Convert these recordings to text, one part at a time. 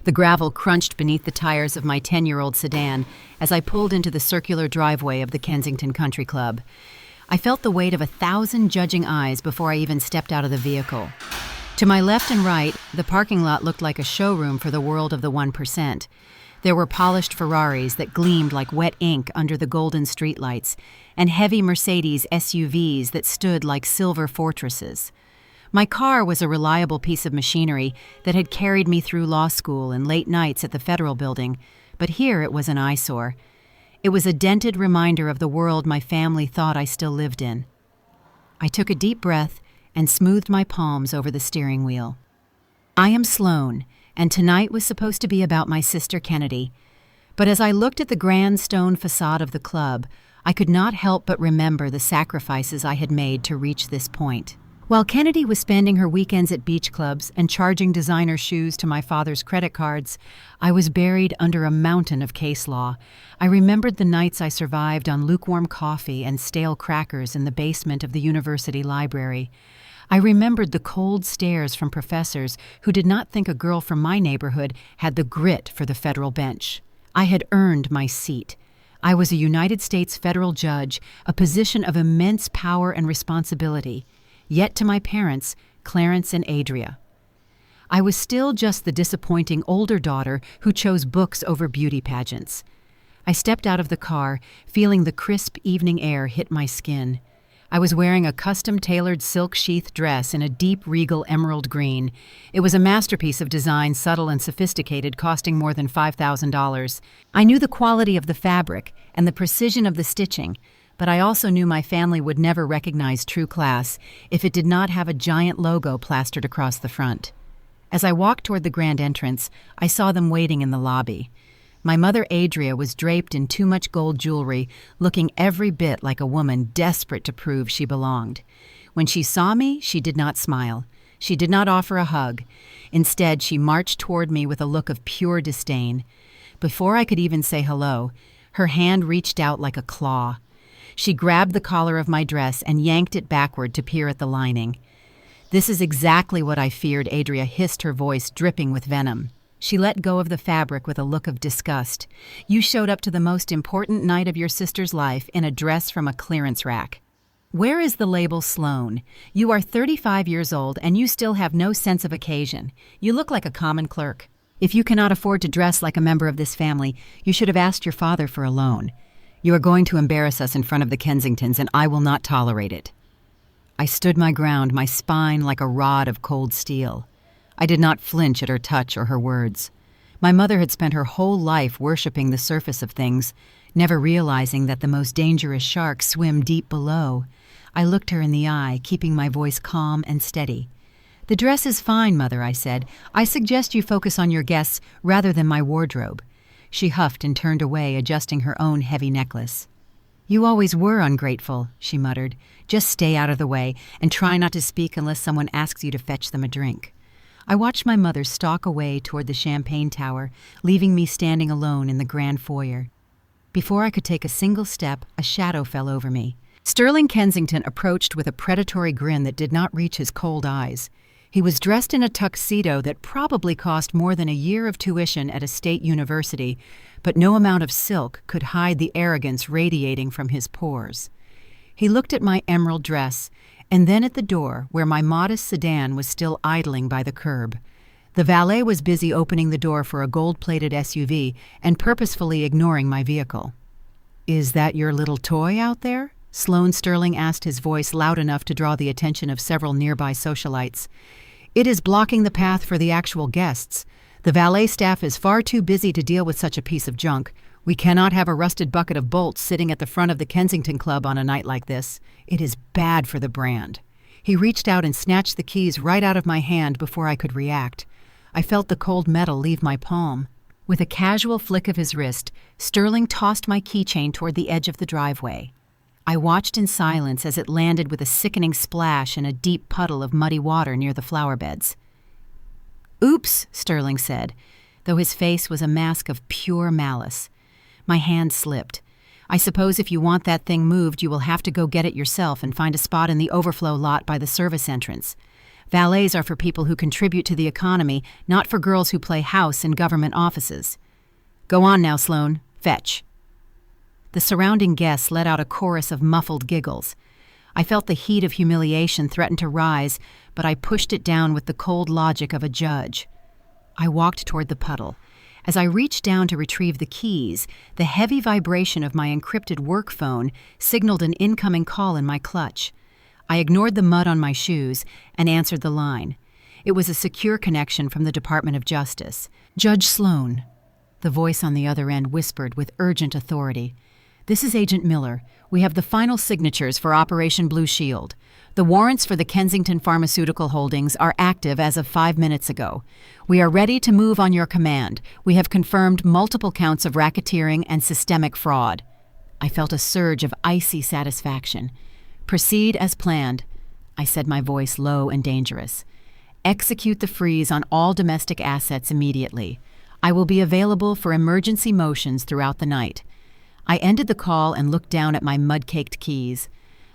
The gravel crunched beneath the tires of my 10-year-old sedan as I pulled into the circular driveway of the Kensington Country Club. I felt the weight of 1,000 judging eyes before I even stepped out of the vehicle. To my left and right, the parking lot looked like a showroom for the world of the 1%. There were polished Ferraris that gleamed like wet ink under the golden streetlights, and heavy Mercedes SUVs that stood like silver fortresses. My car was a reliable piece of machinery that had carried me through law school and late nights at the Federal Building, but here it was an eyesore. It was a dented reminder of the world my family thought I still lived in. I took a deep breath and smoothed my palms over the steering wheel. I am Sloane, and tonight was supposed to be about my sister Kennedy. But as I looked at the grand stone facade of the club, I could not help but remember the sacrifices I had made to reach this point. While Kennedy was spending her weekends at beach clubs and charging designer shoes to my father's credit cards, I was buried under a mountain of case law. I remembered the nights I survived on lukewarm coffee and stale crackers in the basement of the university library. I remembered the cold stares from professors who did not think a girl from my neighborhood had the grit for the federal bench. I had earned my seat. I was a United States federal judge, a position of immense power and responsibility. Yet to my parents, Clarence and Adria, I was still just the disappointing older daughter who chose books over beauty pageants. I stepped out of the car, feeling the crisp evening air hit my skin. I was wearing a custom-tailored silk sheath dress in a deep regal emerald green. It was a masterpiece of design, subtle and sophisticated, costing more than $5,000. I knew the quality of the fabric and the precision of the stitching, but I also knew my family would never recognize true class if it did not have a giant logo plastered across the front. As I walked toward the grand entrance, I saw them waiting in the lobby. My mother Adria was draped in too much gold jewelry, looking every bit like a woman desperate to prove she belonged. When she saw me, she did not smile. She did not offer a hug. Instead, she marched toward me with a look of pure disdain. Before I could even say hello, her hand reached out like a claw. She grabbed the collar of my dress and yanked it backward to peer at the lining. "This is exactly what I feared," Adria hissed, her voice dripping with venom. She let go of the fabric with a look of disgust. "You showed up to the most important night of your sister's life in a dress from a clearance rack. Where is the label Sloane? You are 35 years old and you still have no sense of occasion. You look like a common clerk. If you cannot afford to dress like a member of this family, you should have asked your father for a loan. You are going to embarrass us in front of the Kensingtons, and I will not tolerate it." I stood my ground, my spine like a rod of cold steel. I did not flinch at her touch or her words. My mother had spent her whole life worshiping the surface of things, never realizing that the most dangerous sharks swim deep below. I looked her in the eye, keeping my voice calm and steady. "The dress is fine, Mother," I said. "I suggest you focus on your guests rather than my wardrobe." She huffed and turned away, adjusting her own heavy necklace. "You always were ungrateful," she muttered. "Just stay out of the way and try not to speak unless someone asks you to fetch them a drink." I watched my mother stalk away toward the champagne tower, leaving me standing alone in the grand foyer. Before I could take a single step, a shadow fell over me. Sterling Kensington approached with a predatory grin that did not reach his cold eyes. He was dressed in a tuxedo that probably cost more than a year of tuition at a state university, but no amount of silk could hide the arrogance radiating from his pores. He looked at my emerald dress, and then at the door where my modest sedan was still idling by the curb. The valet was busy opening the door for a gold-plated SUV and purposefully ignoring my vehicle. "Is that your little toy out there?" Sloane Sterling asked, his voice loud enough to draw the attention of several nearby socialites. "It is blocking the path for the actual guests. The valet staff is far too busy to deal with such a piece of junk. We cannot have a rusted bucket of bolts sitting at the front of the Kensington Club on a night like this. It is bad for the brand." He reached out and snatched the keys right out of my hand before I could react. I felt the cold metal leave my palm. With a casual flick of his wrist, Sterling tossed my keychain toward the edge of the driveway. I watched in silence as it landed with a sickening splash in a deep puddle of muddy water near the flower beds. "Oops," Sterling said, though his face was a mask of pure malice. My hand slipped. "I suppose if you want that thing moved, you will have to go get it yourself and find a spot in the overflow lot by the service entrance." Valets are for people who contribute to the economy, not for girls who play house in government offices. Go on now, Sloane. Fetch. The surrounding guests let out a chorus of muffled giggles. I felt the heat of humiliation threaten to rise, but I pushed it down with the cold logic of a judge. I walked toward the puddle. As I reached down to retrieve the keys, the heavy vibration of my encrypted work phone signaled an incoming call in my clutch. I ignored the mud on my shoes and answered the line. It was a secure connection from the Department of Justice. Judge Sloane. The voice on the other end whispered with urgent authority. This is Agent Miller. We have the final signatures for Operation Blue Shield. The warrants for the Kensington Pharmaceutical Holdings are active as of 5 minutes ago. We are ready to move on your command. We have confirmed multiple counts of racketeering and systemic fraud. I felt a surge of icy satisfaction. Proceed as planned, I said, my voice low and dangerous. Execute the freeze on all domestic assets immediately. I will be available for emergency motions throughout the night. I ended the call and looked down at my mud-caked keys.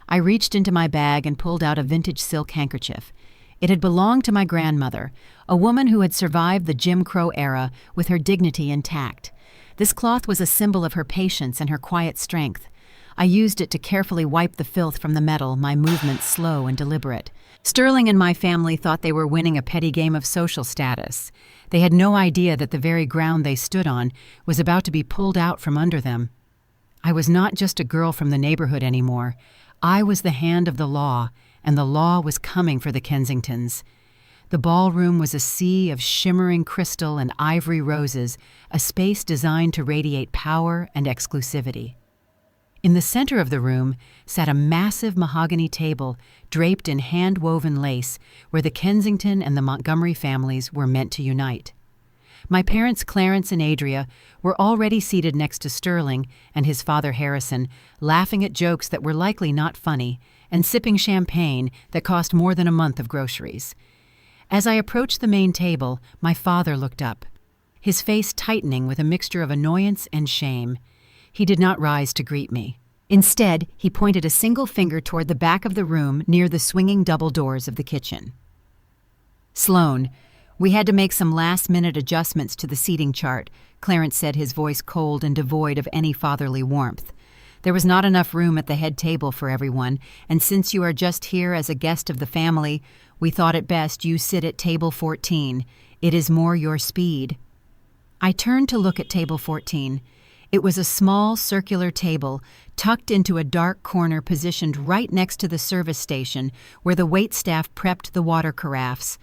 I reached into my bag and pulled out a vintage silk handkerchief. It had belonged to my grandmother, a woman who had survived the Jim Crow era with her dignity intact. This cloth was a symbol of her patience and her quiet strength. I used it to carefully wipe the filth from the metal, my movements slow and deliberate. Sterling and my family thought they were winning a petty game of social status. They had no idea that the very ground they stood on was about to be pulled out from under them. I was not just a girl from the neighborhood anymore. I was the hand of the law, and the law was coming for the Kensingtons. The ballroom was a sea of shimmering crystal and ivory roses, a space designed to radiate power and exclusivity. In the center of the room sat a massive mahogany table draped in hand-woven lace where the Kensington and the Montgomery families were meant to unite. My parents, Clarence and Adria, were already seated next to Sterling and his father Harrison, laughing at jokes that were likely not funny and sipping champagne that cost more than a month of groceries. As I approached the main table, my father looked up, his face tightening with a mixture of annoyance and shame. He did not rise to greet me. Instead, he pointed a single finger toward the back of the room near the swinging double doors of the kitchen. Sloane, we had to make some last-minute adjustments to the seating chart, Clarence said, his voice cold and devoid of any fatherly warmth. There was not enough room at the head table for everyone, and since you are just here as a guest of the family, we thought it best you sit at table 14. It is more your speed. I turned to look at table 14. It was a small circular table tucked into a dark corner positioned right next to the service station where the waitstaff prepped the water carafes.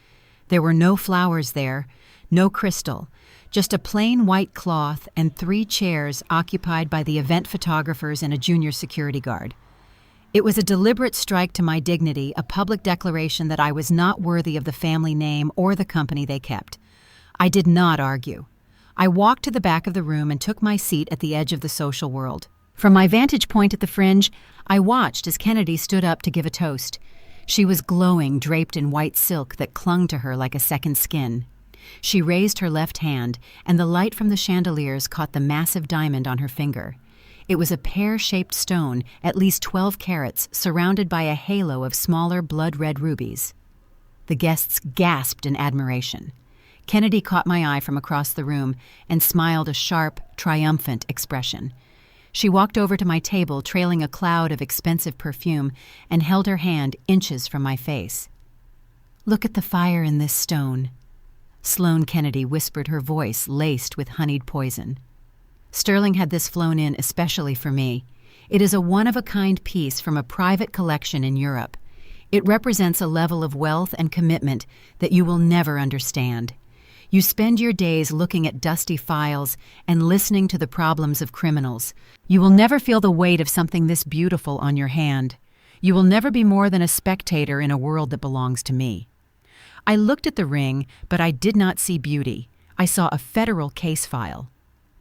There were no flowers there, no crystal, just a plain white cloth and 3 chairs occupied by the event photographers and a junior security guard. It was a deliberate strike to my dignity, a public declaration that I was not worthy of the family name or the company they kept. I did not argue. I walked to the back of the room and took my seat at the edge of the social world. From my vantage point at the fringe, I watched as Kennedy stood up to give a toast. She was glowing, draped in white silk that clung to her like a second skin. She raised her left hand, and the light from the chandeliers caught the massive diamond on her finger. It was a pear-shaped stone, at least 12 carats, surrounded by a halo of smaller blood-red rubies. The guests gasped in admiration. Kennedy caught my eye from across the room and smiled a sharp, triumphant expression. She walked over to my table, trailing a cloud of expensive perfume, and held her hand inches from my face. "Look at the fire in this stone," Sloane Kennedy whispered, her voice laced with honeyed poison. "Sterling had this flown in especially for me. It is a one-of-a-kind piece from a private collection in Europe. It represents a level of wealth and commitment that you will never understand. You spend your days looking at dusty files and listening to the problems of criminals. You will never feel the weight of something this beautiful on your hand. You will never be more than a spectator in a world that belongs to me." I looked at the ring, but I did not see beauty. I saw a federal case file.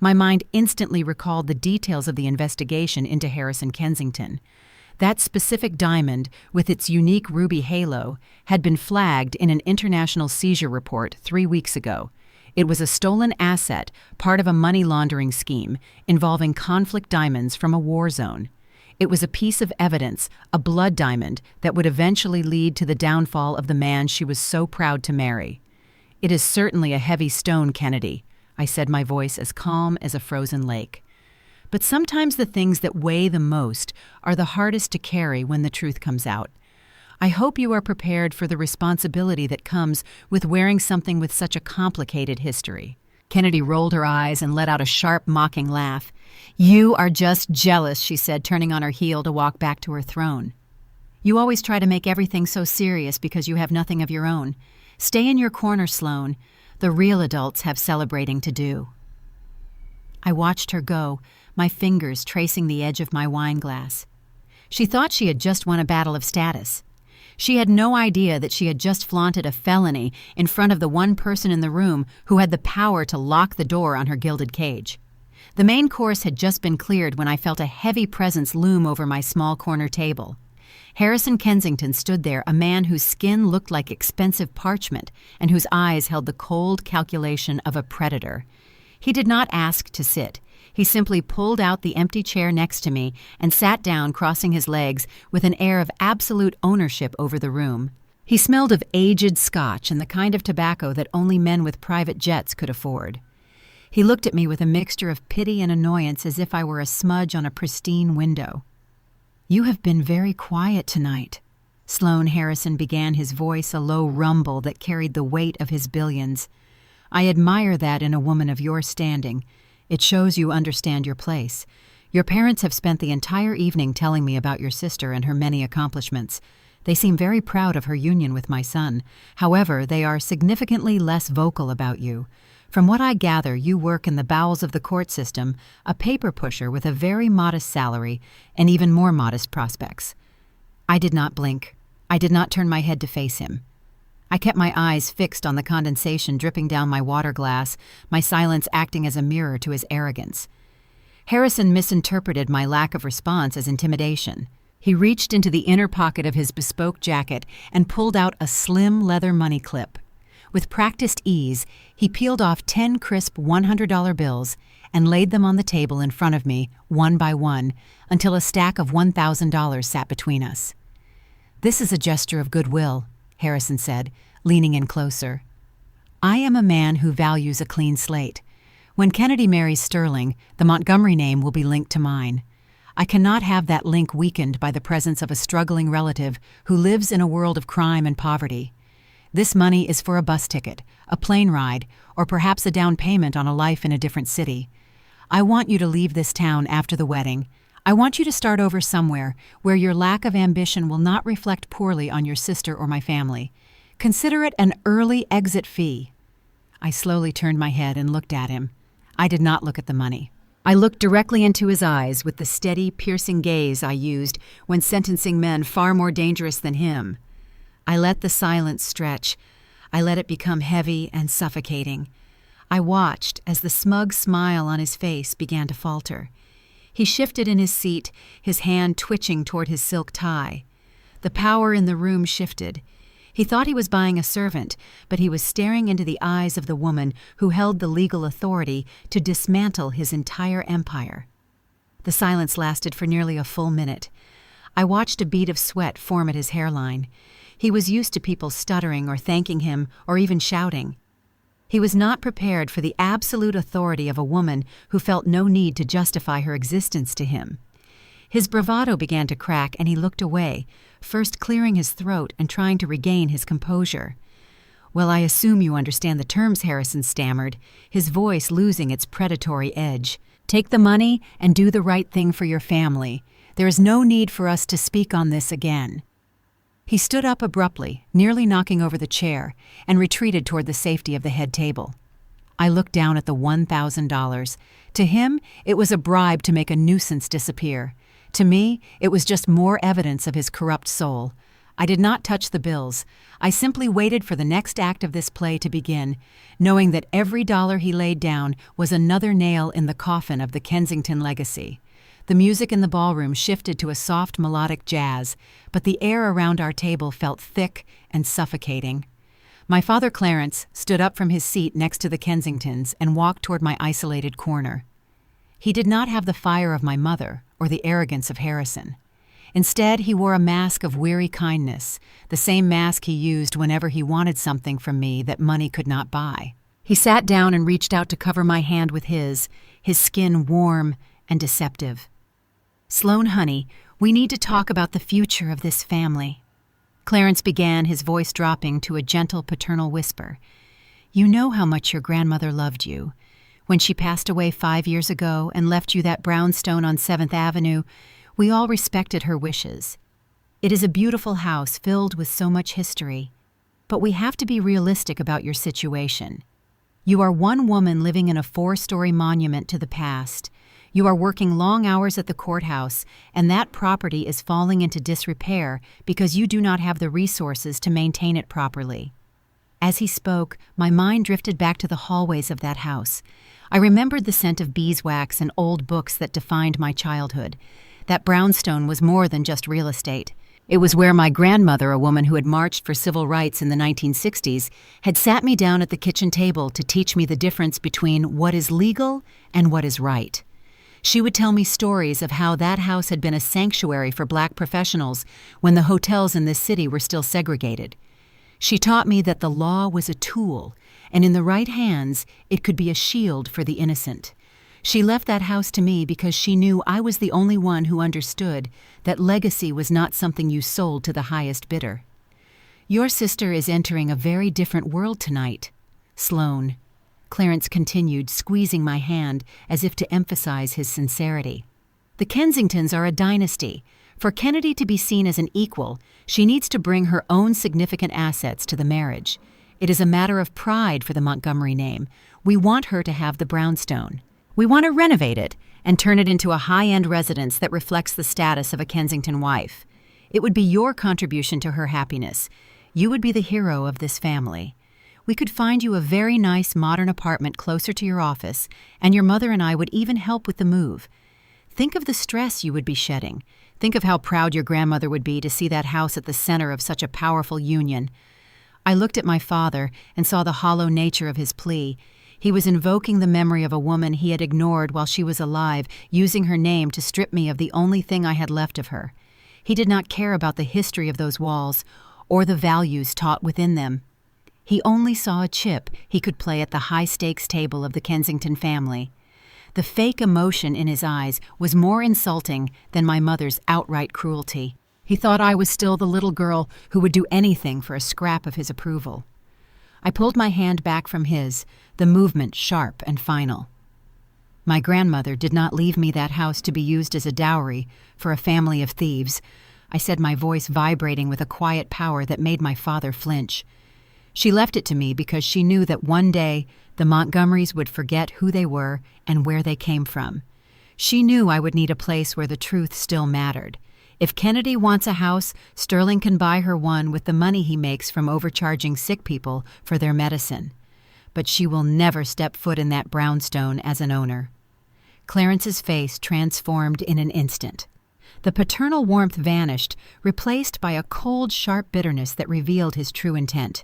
My mind instantly recalled the details of the investigation into Harrison Kensington. That specific diamond, with its unique ruby halo, had been flagged in an international seizure report 3 weeks ago. It was a stolen asset, part of a money laundering scheme involving conflict diamonds from a war zone. It was a piece of evidence, a blood diamond, that would eventually lead to the downfall of the man she was so proud to marry. "It is certainly a heavy stone, Kennedy," I said, my voice as calm as a frozen lake. But sometimes the things that weigh the most are the hardest to carry when the truth comes out. I hope you are prepared for the responsibility that comes with wearing something with such a complicated history. Kennedy rolled her eyes and let out a sharp, mocking laugh. "You are just jealous," she said, turning on her heel to walk back to her throne. "You always try to make everything so serious because you have nothing of your own. Stay in your corner, Sloane. The real adults have celebrating to do." I watched her go, my fingers tracing the edge of my wine glass. She thought she had just won a battle of status. She had no idea that she had just flaunted a felony in front of the one person in the room who had the power to lock the door on her gilded cage. The main course had just been cleared when I felt a heavy presence loom over my small corner table. Harrison Kensington stood there, a man whose skin looked like expensive parchment and whose eyes held the cold calculation of a predator. He did not ask to sit. He simply pulled out the empty chair next to me and sat down, crossing his legs with an air of absolute ownership over the room. He smelled of aged scotch and the kind of tobacco that only men with private jets could afford. He looked at me with a mixture of pity and annoyance, as if I were a smudge on a pristine window. "You have been very quiet tonight." Sloane Harrison began, his voice a low rumble that carried the weight of his billions. "I admire that in a woman of your standing. It shows you understand your place. Your parents have spent the entire evening telling me about your sister and her many accomplishments. They seem very proud of her union with my son. However, they are significantly less vocal about you. From what I gather, you work in the bowels of the court system, a paper pusher with a very modest salary and even more modest prospects." I did not blink. I did not turn my head to face him. I kept my eyes fixed on the condensation dripping down my water glass, my silence acting as a mirror to his arrogance. Harrison misinterpreted my lack of response as intimidation. He reached into the inner pocket of his bespoke jacket and pulled out a slim leather money clip. With practiced ease, he peeled off 10 crisp $100 bills and laid them on the table in front of me, one by one, until a stack of $1,000 sat between us. "This is a gesture of goodwill," Harrison said, leaning in closer. "I am a man who values a clean slate. When Kennedy marries Sterling, the Montgomery name will be linked to mine. I cannot have that link weakened by the presence of a struggling relative who lives in a world of crime and poverty. This money is for a bus ticket, a plane ride, or perhaps a down payment on a life in a different city. I want you to leave this town after the wedding. I want you to start over somewhere where your lack of ambition will not reflect poorly on your sister or my family. Consider it an early exit fee." I slowly turned my head and looked at him. I did not look at the money. I looked directly into his eyes with the steady, piercing gaze I used when sentencing men far more dangerous than him. I let the silence stretch. I let it become heavy and suffocating. I watched as the smug smile on his face began to falter. He shifted in his seat, his hand twitching toward his silk tie. The power in the room shifted. He thought he was buying a servant, but he was staring into the eyes of the woman who held the legal authority to dismantle his entire empire. The silence lasted for nearly a full minute. I watched a bead of sweat form at his hairline. He was used to people stuttering or thanking him or even shouting. He was not prepared for the absolute authority of a woman who felt no need to justify her existence to him. His bravado began to crack and he looked away, first clearing his throat and trying to regain his composure. "Well, I assume you understand the terms," Harrison stammered, his voice losing its predatory edge. "Take the money and do the right thing for your family. There is no need for us to speak on this again." He stood up abruptly, nearly knocking over the chair, and retreated toward the safety of the head table. I looked down at the $1,000. To him, it was a bribe to make a nuisance disappear. To me, it was just more evidence of his corrupt soul. I did not touch the bills. I simply waited for the next act of this play to begin, knowing that every dollar he laid down was another nail in the coffin of the Kensington legacy. The music in the ballroom shifted to a soft melodic jazz, but the air around our table felt thick and suffocating. My father Clarence stood up from his seat next to the Kensingtons and walked toward my isolated corner. He did not have the fire of my mother or the arrogance of Harrison. Instead, he wore a mask of weary kindness, the same mask he used whenever he wanted something from me that money could not buy. He sat down and reached out to cover my hand with his skin warm and deceptive. "Sloane, honey, we need to talk about the future of this family." Clarence began, his voice dropping to a gentle paternal whisper. "You know how much your grandmother loved you. When she passed away 5 years ago and left you that brownstone on 7th Avenue, we all respected her wishes. It is a beautiful house filled with so much history, but we have to be realistic about your situation. You are one woman living in a 4-story monument to the past. You are working long hours at the courthouse, and that property is falling into disrepair because you do not have the resources to maintain it properly." As he spoke, my mind drifted back to the hallways of that house. I remembered the scent of beeswax and old books that defined my childhood. That brownstone was more than just real estate. It was where my grandmother, a woman who had marched for civil rights in the 1960s, had sat me down at the kitchen table to teach me the difference between what is legal and what is right. She would tell me stories of how that house had been a sanctuary for black professionals when the hotels in this city were still segregated. She taught me that the law was a tool, and in the right hands, it could be a shield for the innocent. She left that house to me because she knew I was the only one who understood that legacy was not something you sold to the highest bidder. "Your sister is entering a very different world tonight, Sloane," Clarence continued, squeezing my hand as if to emphasize his sincerity. "The Kensingtons are a dynasty. For Kennedy to be seen as an equal, she needs to bring her own significant assets to the marriage. It is a matter of pride for the Montgomery name. We want her to have the brownstone. We want to renovate it and turn it into a high-end residence that reflects the status of a Kensington wife. It would be your contribution to her happiness. You would be the hero of this family. We could find you a very nice modern apartment closer to your office, and your mother and I would even help with the move. Think of the stress you would be shedding. Think of how proud your grandmother would be to see that house at the center of such a powerful union." I looked at my father and saw the hollow nature of his plea. He was invoking the memory of a woman he had ignored while she was alive, using her name to strip me of the only thing I had left of her. He did not care about the history of those walls or the values taught within them. He only saw a chip he could play at the high-stakes table of the Kensington family. The fake emotion in his eyes was more insulting than my mother's outright cruelty. He thought I was still the little girl who would do anything for a scrap of his approval. I pulled my hand back from his, the movement sharp and final. "My grandmother did not leave me that house to be used as a dowry for a family of thieves," I said, my voice vibrating with a quiet power that made my father flinch. "She left it to me because she knew that one day the Montgomerys would forget who they were and where they came from. She knew I would need a place where the truth still mattered. If Kennedy wants a house, Sterling can buy her one with the money he makes from overcharging sick people for their medicine. But she will never step foot in that brownstone as an owner." Clarence's face transformed in an instant. The paternal warmth vanished, replaced by a cold, sharp bitterness that revealed his true intent.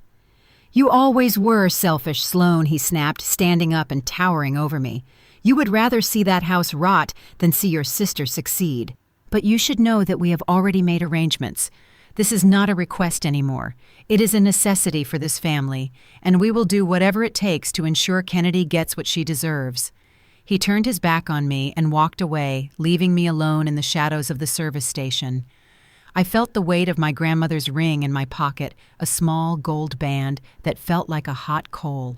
"You always were selfish, Sloane," he snapped, standing up and towering over me. "You would rather see that house rot than see your sister succeed. But you should know that we have already made arrangements. This is not a request anymore. It is a necessity for this family, and we will do whatever it takes to ensure Kennedy gets what she deserves." He turned his back on me and walked away, leaving me alone in the shadows of the service station. I felt the weight of my grandmother's ring in my pocket, a small gold band that felt like a hot coal.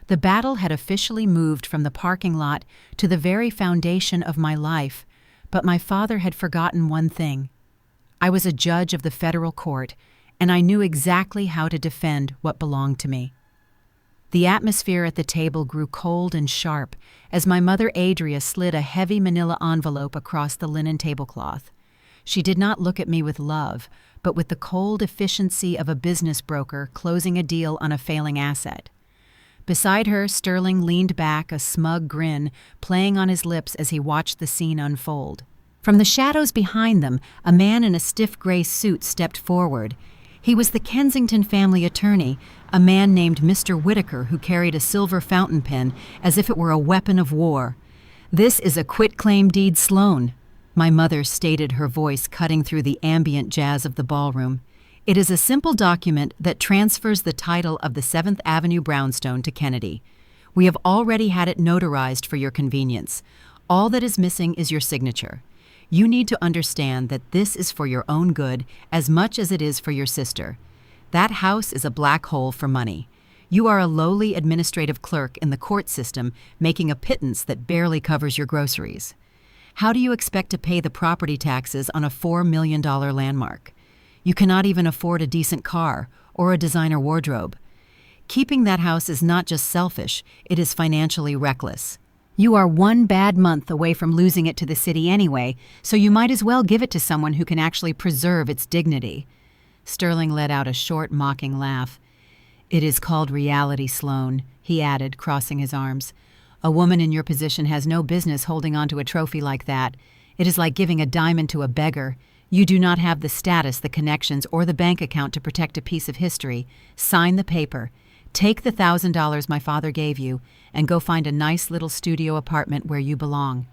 The battle had officially moved from the parking lot to the very foundation of my life, but my father had forgotten one thing. I was a judge of the federal court, and I knew exactly how to defend what belonged to me. The atmosphere at the table grew cold and sharp as my mother Adria slid a heavy manila envelope across the linen tablecloth. She did not look at me with love, but with the cold efficiency of a business broker closing a deal on a failing asset. Beside her, Sterling leaned back, a smug grin playing on his lips as he watched the scene unfold. From the shadows behind them, a man in a stiff gray suit stepped forward. He was the Kensington family attorney, a man named Mr. Whitaker who carried a silver fountain pen as if it were a weapon of war. "This is a quitclaim deed, Sloane," my mother stated, her voice cutting through the ambient jazz of the ballroom. "It is a simple document that transfers the title of the 7th Avenue brownstone to Kennedy. We have already had it notarized for your convenience. All that is missing is your signature. You need to understand that this is for your own good as much as it is for your sister. That house is a black hole for money. You are a lowly administrative clerk in the court system making a pittance that barely covers your groceries. How do you expect to pay the property taxes on a $4 million landmark? You cannot even afford a decent car or a designer wardrobe. Keeping that house is not just selfish, it is financially reckless. You are one bad month away from losing it to the city anyway, so you might as well give it to someone who can actually preserve its dignity." Sterling let out a short, mocking laugh. "It is called reality, Sloane," he added, crossing his arms. "A woman in your position has no business holding on to a trophy like that. It is like giving a diamond to a beggar. You do not have the status, the connections, or the bank account to protect a piece of history. Sign the paper. Take the $1,000 my father gave you, and go find a nice little studio apartment where you belong."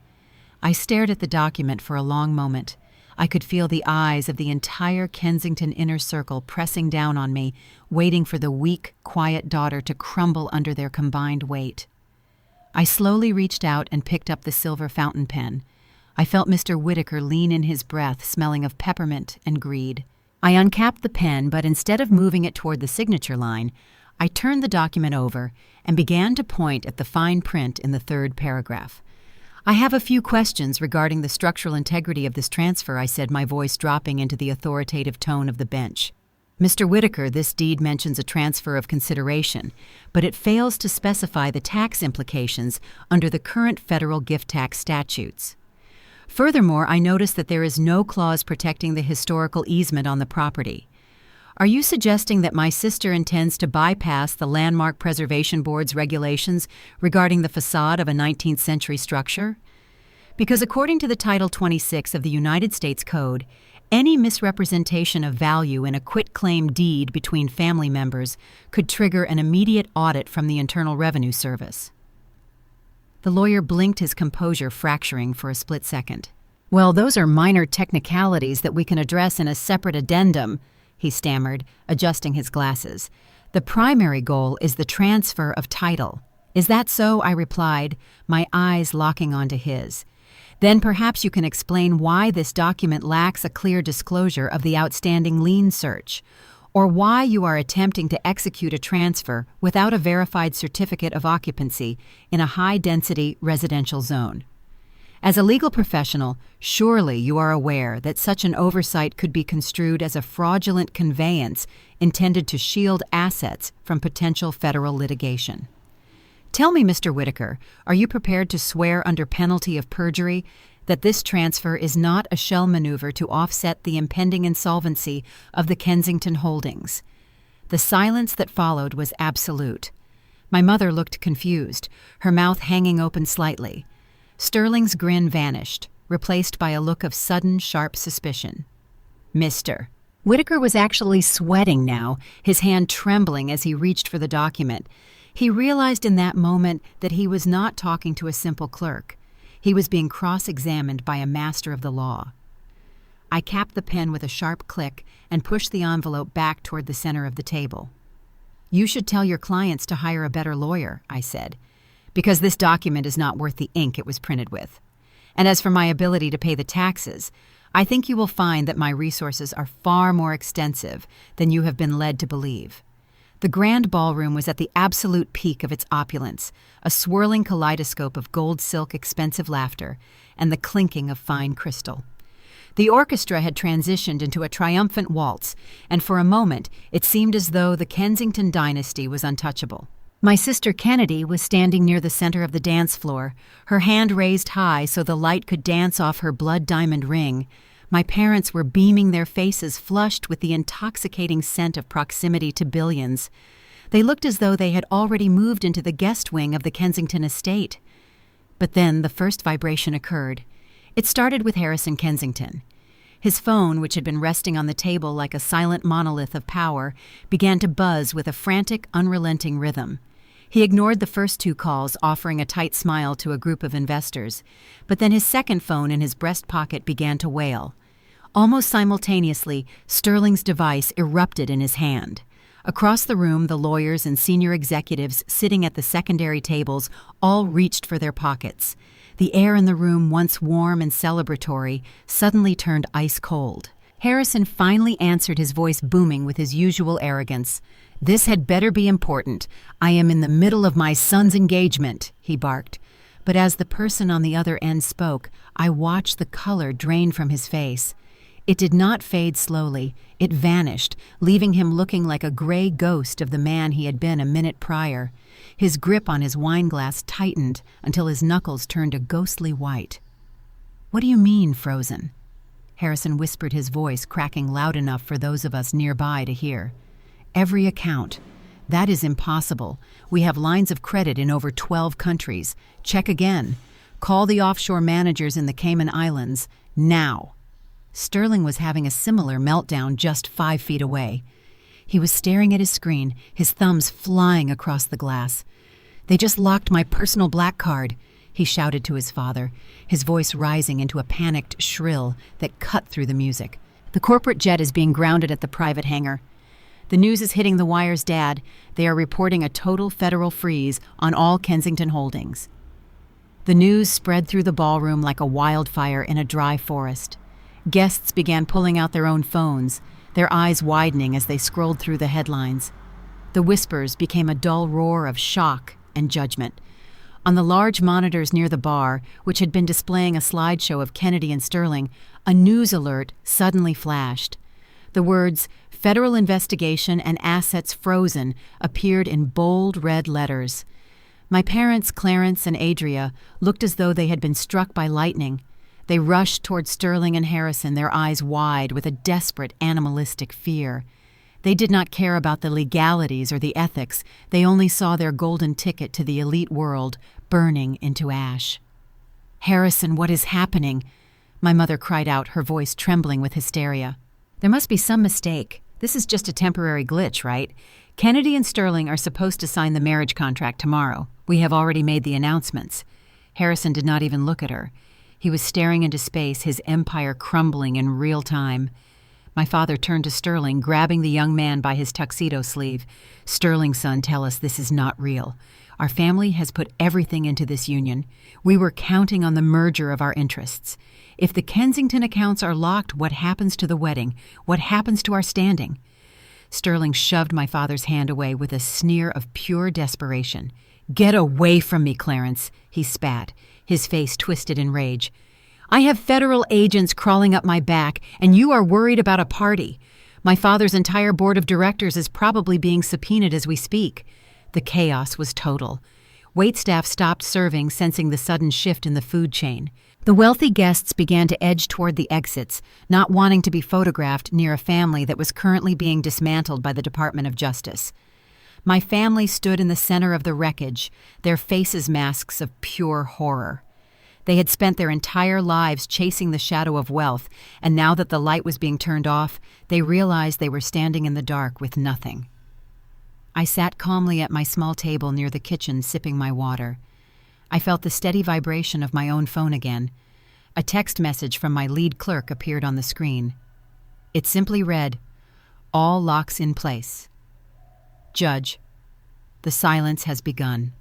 I stared at the document for a long moment. I could feel the eyes of the entire Kensington inner circle pressing down on me, waiting for the weak, quiet daughter to crumble under their combined weight. I slowly reached out and picked up the silver fountain pen. I felt Mr. Whitaker lean in his breath, smelling of peppermint and greed. I uncapped the pen, but instead of moving it toward the signature line, I turned the document over and began to point at the fine print in the 3rd paragraph. "I have a few questions regarding the structural integrity of this transfer," I said, my voice dropping into the authoritative tone of the bench. "Mr. Whitaker, this deed mentions a transfer of consideration, but it fails to specify the tax implications under the current federal gift tax statutes. Furthermore, I notice that there is no clause protecting the historical easement on the property. Are you suggesting that my sister intends to bypass the Landmark Preservation Board's regulations regarding the facade of a 19th century structure? Because according to the Title 26 of the United States Code, any misrepresentation of value in a quitclaim deed between family members could trigger an immediate audit from the Internal Revenue Service." The lawyer blinked, his composure fracturing for a split second. "Well, those are minor technicalities that we can address in a separate addendum," he stammered, adjusting his glasses. "The primary goal is the transfer of title." "Is that so?" I replied, my eyes locking onto his. "Then perhaps you can explain why this document lacks a clear disclosure of the outstanding lien search, or why you are attempting to execute a transfer without a verified certificate of occupancy in a high-density residential zone. As a legal professional, surely you are aware that such an oversight could be construed as a fraudulent conveyance intended to shield assets from potential federal litigation. Tell me, Mr. Whitaker, are you prepared to swear under penalty of perjury that this transfer is not a shell maneuver to offset the impending insolvency of the Kensington holdings?" The silence that followed was absolute. My mother looked confused, her mouth hanging open slightly. Sterling's grin vanished, replaced by a look of sudden, sharp suspicion. "Mr." Whitaker was actually sweating now, his hand trembling as he reached for the document. He realized in that moment that he was not talking to a simple clerk. He was being cross-examined by a master of the law. I capped the pen with a sharp click and pushed the envelope back toward the center of the table. "You should tell your clients to hire a better lawyer," I said, "because this document is not worth the ink it was printed with. And as for my ability to pay the taxes, I think you will find that my resources are far more extensive than you have been led to believe." The grand ballroom was at the absolute peak of its opulence, a swirling kaleidoscope of gold silk expensive laughter and the clinking of fine crystal. The orchestra had transitioned into a triumphant waltz, and for a moment it seemed as though the Kensington dynasty was untouchable. My sister Kennedy was standing near the center of the dance floor, her hand raised high so the light could dance off her blood diamond ring. My parents were beaming, their faces flushed with the intoxicating scent of proximity to billions. They looked as though they had already moved into the guest wing of the Kensington estate. But then the first vibration occurred. It started with Harrison Kensington. His phone, which had been resting on the table like a silent monolith of power, began to buzz with a frantic, unrelenting rhythm. He ignored the first two calls, offering a tight smile to a group of investors, but then his second phone in his breast pocket began to wail. Almost simultaneously, Sterling's device erupted in his hand. Across the room, the lawyers and senior executives sitting at the secondary tables all reached for their pockets. The air in the room, once warm and celebratory, suddenly turned ice cold. Harrison finally answered, his voice booming with his usual arrogance. "This had better be important. I am in the middle of my son's engagement," he barked. But as the person on the other end spoke, I watched the color drain from his face. It did not fade slowly. It vanished, leaving him looking like a gray ghost of the man he had been a minute prior. His grip on his wineglass tightened until his knuckles turned a ghostly white. "What do you mean, frozen?" Harrison whispered, his voice cracking loud enough for those of us nearby to hear. "Every account. That is impossible. We have lines of credit in over 12 countries. Check again. Call the offshore managers in the Cayman Islands. Now." Sterling was having a similar meltdown just 5 feet away. He was staring at his screen, his thumbs flying across the glass. "They just locked my personal black card," he shouted to his father, his voice rising into a panicked shrill that cut through the music. "The corporate jet is being grounded at the private hangar. The news is hitting the wires, Dad. They are reporting a total federal freeze on all Kensington holdings." The news spread through the ballroom like a wildfire in a dry forest. Guests began pulling out their own phones, their eyes widening as they scrolled through the headlines. The whispers became a dull roar of shock and judgment. On the large monitors near the bar, which had been displaying a slideshow of Kennedy and Sterling, a news alert suddenly flashed. The words, "Federal investigation and assets frozen," appeared in bold red letters. My parents, Clarence and Adria, looked as though they had been struck by lightning. They rushed toward Sterling and Harrison, their eyes wide with a desperate, animalistic fear. They did not care about the legalities or the ethics. They only saw their golden ticket to the elite world burning into ash. "Harrison, what is happening?" My mother cried out, her voice trembling with hysteria. "There must be some mistake. This is just a temporary glitch, right? Kennedy and Sterling are supposed to sign the marriage contract tomorrow. We have already made the announcements." Harrison did not even look at her. He was staring into space, his empire crumbling in real time. My father turned to Sterling, grabbing the young man by his tuxedo sleeve. "Sterling, son, tell us this is not real. Our family has put everything into this union. We were counting on the merger of our interests. If the Kensington accounts are locked, what happens to the wedding? What happens to our standing?" Sterling shoved my father's hand away with a sneer of pure desperation. "Get away from me, Clarence," he spat, his face twisted in rage. "I have federal agents crawling up my back, and you are worried about a party. My father's entire board of directors is probably being subpoenaed as we speak." The chaos was total. Waitstaff stopped serving, sensing the sudden shift in the food chain. The wealthy guests began to edge toward the exits, not wanting to be photographed near a family that was currently being dismantled by the Department of Justice. My family stood in the center of the wreckage, their faces masks of pure horror. They had spent their entire lives chasing the shadow of wealth, and now that the light was being turned off, they realized they were standing in the dark with nothing. I sat calmly at my small table near the kitchen, sipping my water. I felt the steady vibration of my own phone again. A text message from my lead clerk appeared on the screen. It simply read, "All locks in place. Judge, the silence has begun."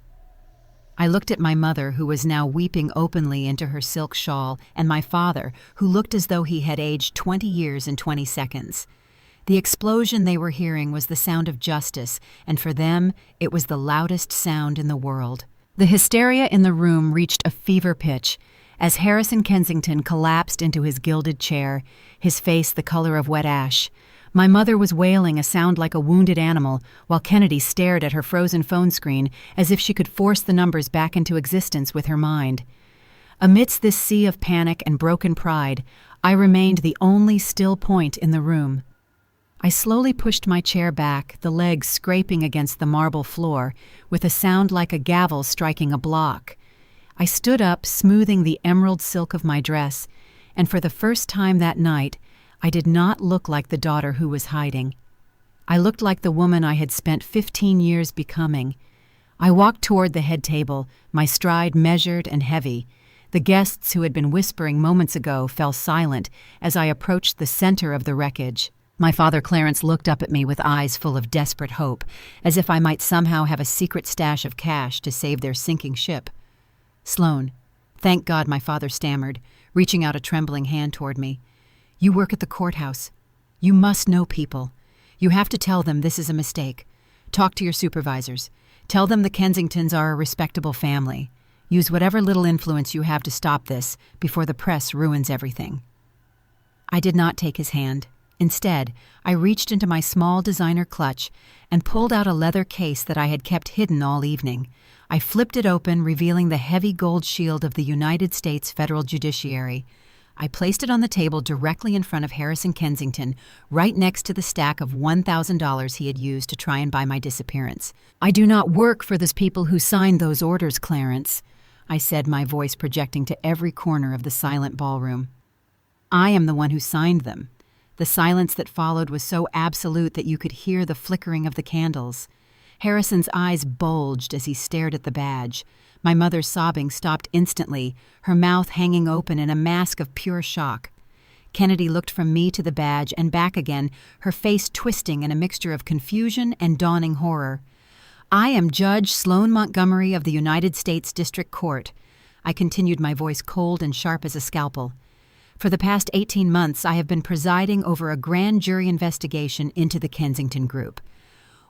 I looked at my mother, who was now weeping openly into her silk shawl, and my father, who looked as though he had aged 20 years in 20 seconds. The explosion they were hearing was the sound of justice, and for them, it was the loudest sound in the world. The hysteria in the room reached a fever pitch as Harrison Kensington collapsed into his gilded chair, his face the color of wet ash. My mother was wailing a sound like a wounded animal, while Kennedy stared at her frozen phone screen as if she could force the numbers back into existence with her mind. Amidst this sea of panic and broken pride, I remained the only still point in the room. I slowly pushed my chair back, the legs scraping against the marble floor, with a sound like a gavel striking a block. I stood up, smoothing the emerald silk of my dress, and for the first time that night, I did not look like the daughter who was hiding. I looked like the woman I had spent 15 years becoming. I walked toward the head table, my stride measured and heavy. The guests who had been whispering moments ago fell silent as I approached the center of the wreckage. My father Clarence looked up at me with eyes full of desperate hope, as if I might somehow have a secret stash of cash to save their sinking ship. "Sloane, thank God," my father stammered, reaching out a trembling hand toward me. "You work at the courthouse. You must know people. You have to tell them this is a mistake. Talk to your supervisors. Tell them the Kensingtons are a respectable family. Use whatever little influence you have to stop this before the press ruins everything." I did not take his hand. Instead, I reached into my small designer clutch and pulled out a leather case that I had kept hidden all evening. I flipped it open, revealing the heavy gold shield of the United States federal judiciary. I placed it on the table directly in front of Harrison Kensington, right next to the stack of $1,000 he had used to try and buy my disappearance. "I do not work for those people who signed those orders, Clarence," I said, my voice projecting to every corner of the silent ballroom. "I am the one who signed them." The silence that followed was so absolute that you could hear the flickering of the candles. Harrison's eyes bulged as he stared at the badge. My mother's sobbing stopped instantly, her mouth hanging open in a mask of pure shock. Kennedy looked from me to the badge and back again, her face twisting in a mixture of confusion and dawning horror. "I am Judge Sloane Montgomery of the United States District Court." I continued, my voice cold and sharp as a scalpel. "For the past 18 months, I have been presiding over a grand jury investigation into the Kensington Group.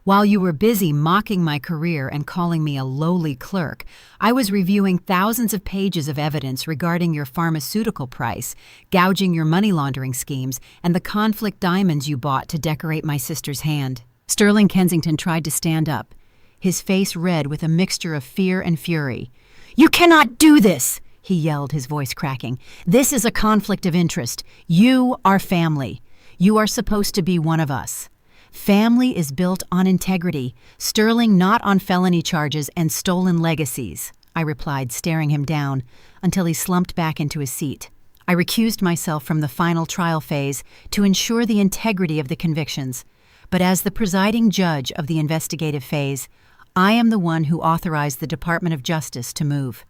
While you were busy mocking my career and calling me a lowly clerk, I was reviewing thousands of pages of evidence regarding your pharmaceutical price, gouging your money laundering schemes, and the conflict diamonds you bought to decorate my sister's hand." Sterling Kensington tried to stand up, his face red with a mixture of fear and fury. "You cannot do this!" he yelled, his voice cracking. "This is a conflict of interest. You are family. You are supposed to be one of us. Family is built on integrity, Sterling, not on felony charges and stolen legacies," I replied, staring him down until he slumped back into his seat. I recused myself from the final trial phase to ensure the integrity of the convictions, but as the presiding judge of the investigative phase, I am the one who authorized the Department of Justice to move.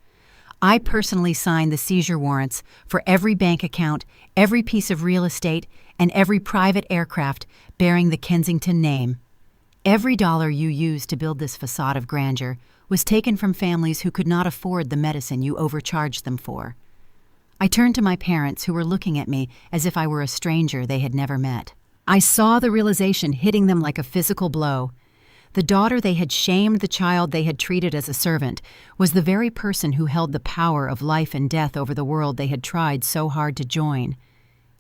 I personally signed the seizure warrants for every bank account, every piece of real estate, and every private aircraft bearing the Kensington name. Every dollar you used to build this facade of grandeur was taken from families who could not afford the medicine you overcharged them for. I turned to my parents, who were looking at me as if I were a stranger they had never met. I saw the realization hitting them like a physical blow. The daughter they had shamed, the child they had treated as a servant, was the very person who held the power of life and death over the world they had tried so hard to join.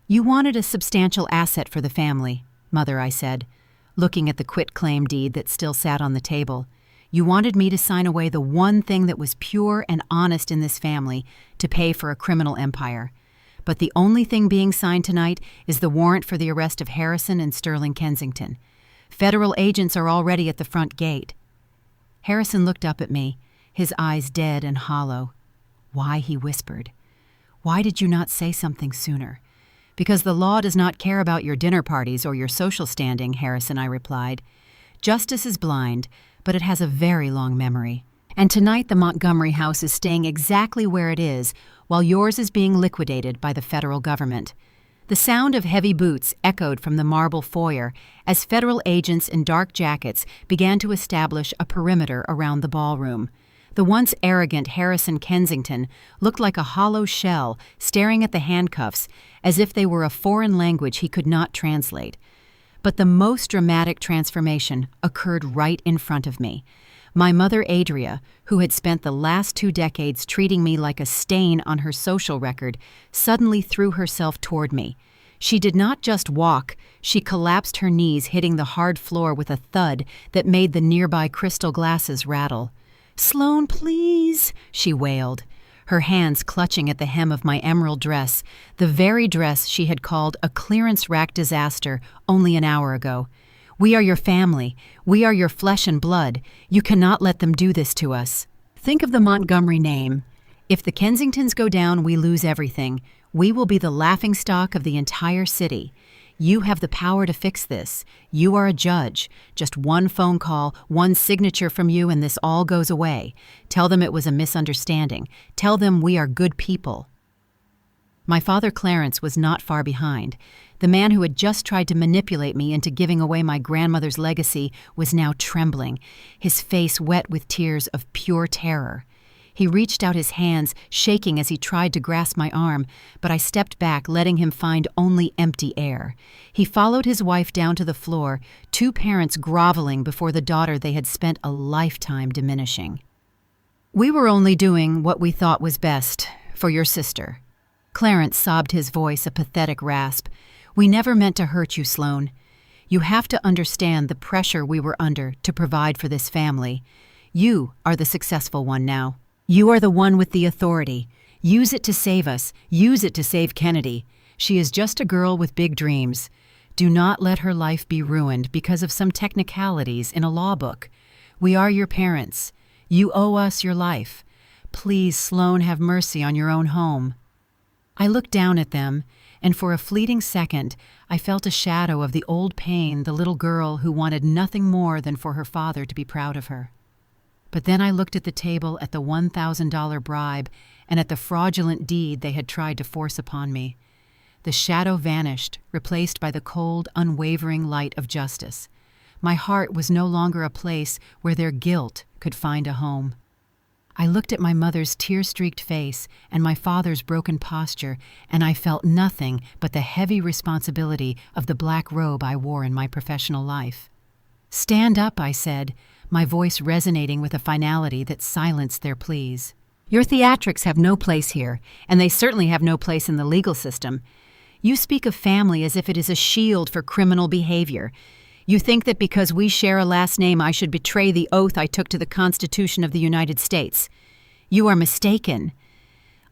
"You wanted a substantial asset for the family, Mother," I said, looking at the quitclaim deed that still sat on the table. "You wanted me to sign away the one thing that was pure and honest in this family to pay for a criminal empire. But the only thing being signed tonight is the warrant for the arrest of Harrison and Sterling Kensington. Federal agents are already at the front gate." Harrison looked up at me, his eyes dead and hollow. "Why?" he whispered. "Why did you not say something sooner?" "Because the law does not care about your dinner parties or your social standing," Harrison, I replied. "Justice is blind, but it has a very long memory. And tonight the Montgomery house is staying exactly where it is, while yours is being liquidated by the federal government." The sound of heavy boots echoed from the marble foyer as federal agents in dark jackets began to establish a perimeter around the ballroom. The once arrogant Harrison Kensington looked like a hollow shell staring at the handcuffs as if they were a foreign language he could not translate. But the most dramatic transformation occurred right in front of me. My mother Adria, who had spent the last 2 decades treating me like a stain on her social record, suddenly threw herself toward me. She did not just walk, she collapsed, her knees hitting the hard floor with a thud that made the nearby crystal glasses rattle. "Sloane, please," she wailed, her hands clutching at the hem of my emerald dress, the very dress she had called a clearance rack disaster only an hour ago. "We are your family. We are your flesh and blood. You cannot let them do this to us. Think of the Montgomery name. If the Kensingtons go down, we lose everything. We will be the laughingstock of the entire city. You have the power to fix this. You are a judge. Just one phone call, one signature from you, and this all goes away. Tell them it was a misunderstanding. Tell them we are good people." My father Clarence was not far behind. The man who had just tried to manipulate me into giving away my grandmother's legacy was now trembling, his face wet with tears of pure terror. He reached out his hands, shaking as he tried to grasp my arm, but I stepped back, letting him find only empty air. He followed his wife down to the floor, two parents groveling before the daughter they had spent a lifetime diminishing. "We were only doing what we thought was best for your sister." Clarence sobbed, his voice a pathetic rasp. "We never meant to hurt you, Sloane. You have to understand the pressure we were under to provide for this family. You are the successful one now. You are the one with the authority. Use it to save us. Use it to save Kennedy. She is just a girl with big dreams. Do not let her life be ruined because of some technicalities in a law book. We are your parents. You owe us your life. Please, Sloane, have mercy on your own home." I looked down at them, and for a fleeting second, I felt a shadow of the old pain, the little girl who wanted nothing more than for her father to be proud of her. But then I looked at the table, at the $1,000 bribe, and at the fraudulent deed they had tried to force upon me. The shadow vanished, replaced by the cold, unwavering light of justice. My heart was no longer a place where their guilt could find a home. I looked at my mother's tear-streaked face and my father's broken posture, and I felt nothing but the heavy responsibility of the black robe I wore in my professional life. "Stand up," I said, my voice resonating with a finality that silenced their pleas. "Your theatrics have no place here, and they certainly have no place in the legal system. You speak of family as if it is a shield for criminal behavior. You think that because we share a last name, I should betray the oath I took to the Constitution of the United States. You are mistaken."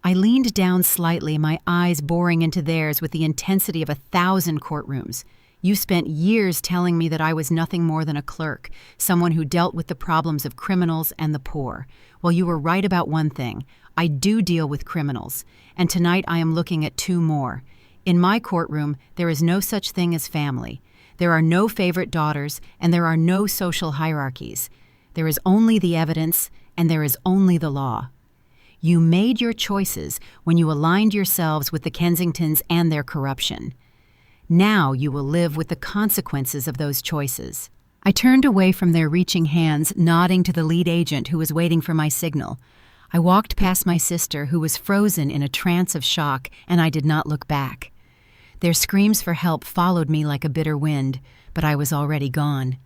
I leaned down slightly, my eyes boring into theirs with the intensity of 1,000 courtrooms. "You spent years telling me that I was nothing more than a clerk, someone who dealt with the problems of criminals and the poor. Well, you were right about one thing. I do deal with criminals, and tonight I am looking at two more. In my courtroom, there is no such thing as family. There are no favorite daughters, and there are no social hierarchies. There is only the evidence, and there is only the law. You made your choices when you aligned yourselves with the Kensingtons and their corruption. Now you will live with the consequences of those choices." I turned away from their reaching hands, nodding to the lead agent who was waiting for my signal. I walked past my sister, who was frozen in a trance of shock, and I did not look back. Their screams for help followed me like a bitter wind, but I was already gone.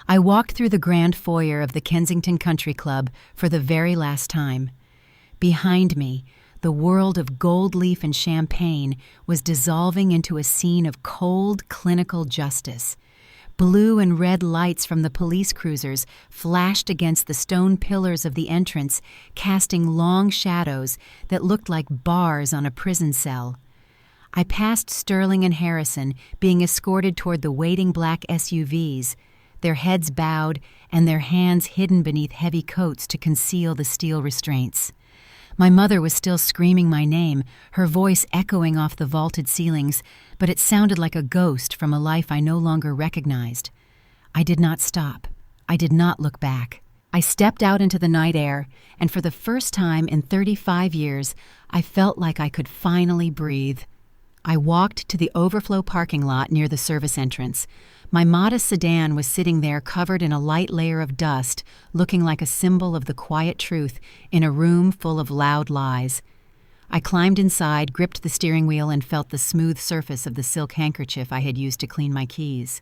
I walked through the grand foyer of the Kensington Country Club for the very last time. Behind me, the world of gold leaf and champagne was dissolving into a scene of cold, clinical justice. Blue and red lights from the police cruisers flashed against the stone pillars of the entrance, casting long shadows that looked like bars on a prison cell. I passed Sterling and Harrison, being escorted toward the waiting black SUVs, their heads bowed and their hands hidden beneath heavy coats to conceal the steel restraints. My mother was still screaming my name, her voice echoing off the vaulted ceilings, but it sounded like a ghost from a life I no longer recognized. I did not stop. I did not look back. I stepped out into the night air, and for the first time in 35 years, I felt like I could finally breathe. I walked to the overflow parking lot near the service entrance. My modest sedan was sitting there covered in a light layer of dust, looking like a symbol of the quiet truth in a room full of loud lies. I climbed inside, gripped the steering wheel, and felt the smooth surface of the silk handkerchief I had used to clean my keys.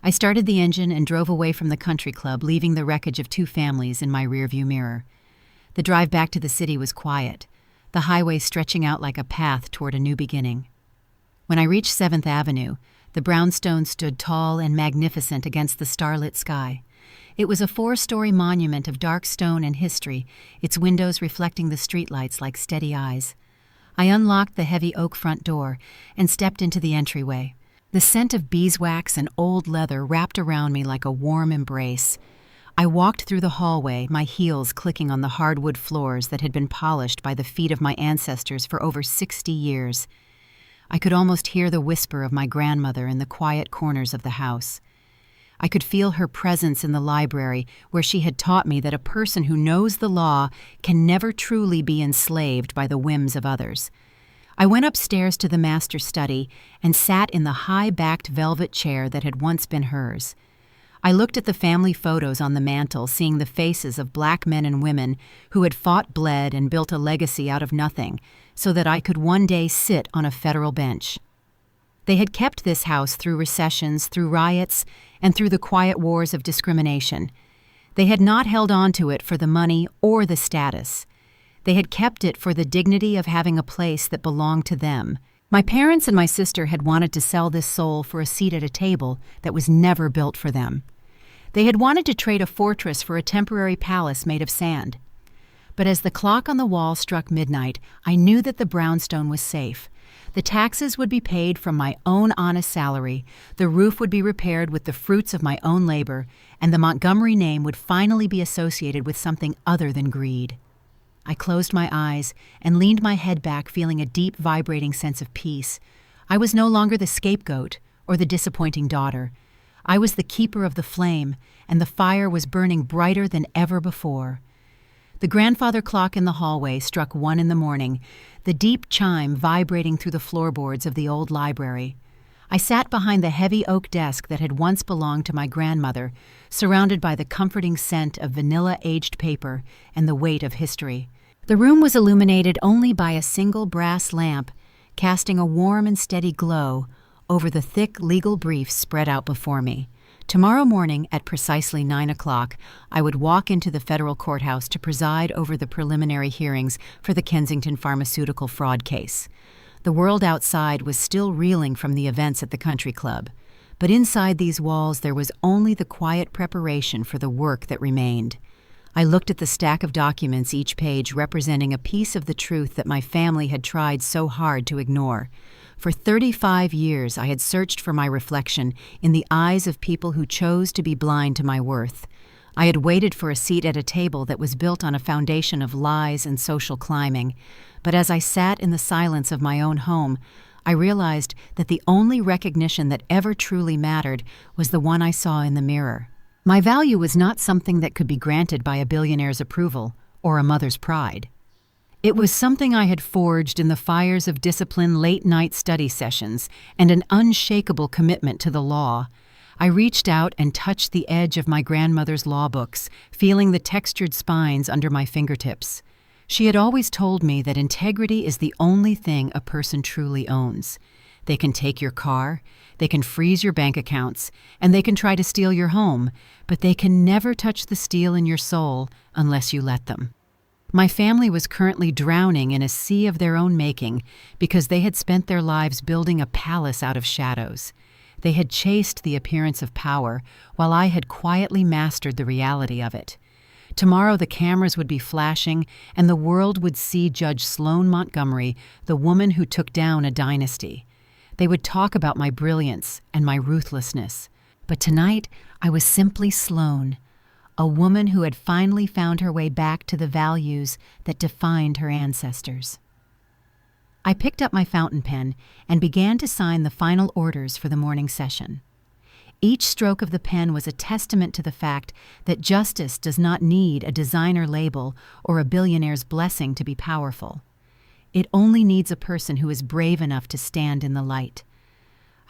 I started the engine and drove away from the country club, leaving the wreckage of two families in my rearview mirror. The drive back to the city was quiet, the highway stretching out like a path toward a new beginning. When I reached 7th Avenue, the brownstone stood tall and magnificent against the starlit sky. It was a 4-story monument of dark stone and history, its windows reflecting the streetlights like steady eyes. I unlocked the heavy oak front door and stepped into the entryway. The scent of beeswax and old leather wrapped around me like a warm embrace. I walked through the hallway, my heels clicking on the hardwood floors that had been polished by the feet of my ancestors for over 60 years. I could almost hear the whisper of my grandmother in the quiet corners of the house. I could feel her presence in the library, where she had taught me that a person who knows the law can never truly be enslaved by the whims of others. I went upstairs to the master's study and sat in the high-backed velvet chair that had once been hers. I looked at the family photos on the mantel, seeing the faces of black men and women who had fought, bled, and built a legacy out of nothing, so that I could one day sit on a federal bench. They had kept this house through recessions, through riots, and through the quiet wars of discrimination. They had not held on to it for the money or the status. They had kept it for the dignity of having a place that belonged to them. My parents and my sister had wanted to sell this soul for a seat at a table that was never built for them. They had wanted to trade a fortress for a temporary palace made of sand. But as the clock on the wall struck midnight, I knew that the brownstone was safe. The taxes would be paid from my own honest salary, the roof would be repaired with the fruits of my own labor, and the Montgomery name would finally be associated with something other than greed. I closed my eyes and leaned my head back, feeling a deep, vibrating sense of peace. I was no longer the scapegoat or the disappointing daughter. I was the keeper of the flame, and the fire was burning brighter than ever before. The grandfather clock in the hallway struck 1 a.m, the deep chime vibrating through the floorboards of the old library. I sat behind the heavy oak desk that had once belonged to my grandmother, surrounded by the comforting scent of vanilla-aged paper and the weight of history. The room was illuminated only by a single brass lamp, casting a warm and steady glow over the thick legal briefs spread out before me. Tomorrow morning at precisely 9 o'clock, I would walk into the federal courthouse to preside over the preliminary hearings for the Kensington pharmaceutical fraud case. The world outside was still reeling from the events at the country club, but inside these walls there was only the quiet preparation for the work that remained. I looked at the stack of documents, each page representing a piece of the truth that my family had tried so hard to ignore. For 35 years, I had searched for my reflection in the eyes of people who chose to be blind to my worth. I had waited for a seat at a table that was built on a foundation of lies and social climbing. But as I sat in the silence of my own home, I realized that the only recognition that ever truly mattered was the one I saw in the mirror. My value was not something that could be granted by a billionaire's approval or a mother's pride. It was something I had forged in the fires of discipline, late-night study sessions, and an unshakable commitment to the law. I reached out and touched the edge of my grandmother's law books, feeling the textured spines under my fingertips. She had always told me that integrity is the only thing a person truly owns. They can take your car, they can freeze your bank accounts, and they can try to steal your home, but they can never touch the steel in your soul unless you let them. My family was currently drowning in a sea of their own making because they had spent their lives building a palace out of shadows. They had chased the appearance of power while I had quietly mastered the reality of it. Tomorrow the cameras would be flashing and the world would see Judge Sloane Montgomery, the woman who took down a dynasty. They would talk about my brilliance and my ruthlessness. But tonight I was simply Sloane, a woman who had finally found her way back to the values that defined her ancestors. I picked up my fountain pen and began to sign the final orders for the morning session. Each stroke of the pen was a testament to the fact that justice does not need a designer label or a billionaire's blessing to be powerful. It only needs a person who is brave enough to stand in the light.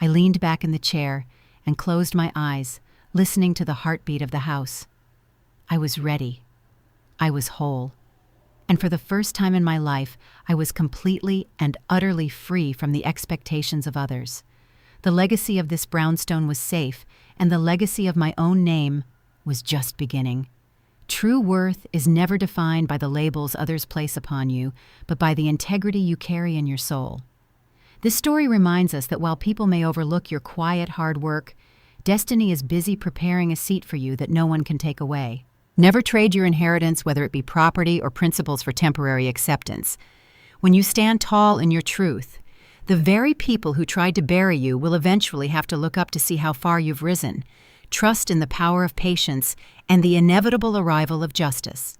I leaned back in the chair and closed my eyes, listening to the heartbeat of the house. I was ready. I was whole. And for the first time in my life, I was completely and utterly free from the expectations of others. The legacy of this brownstone was safe, and the legacy of my own name was just beginning. True worth is never defined by the labels others place upon you, but by the integrity you carry in your soul. This story reminds us that while people may overlook your quiet, hard work, destiny is busy preparing a seat for you that no one can take away. Never trade your inheritance, whether it be property or principles, for temporary acceptance. When you stand tall in your truth, the very people who tried to bury you will eventually have to look up to see how far you've risen. Trust in the power of patience and the inevitable arrival of justice.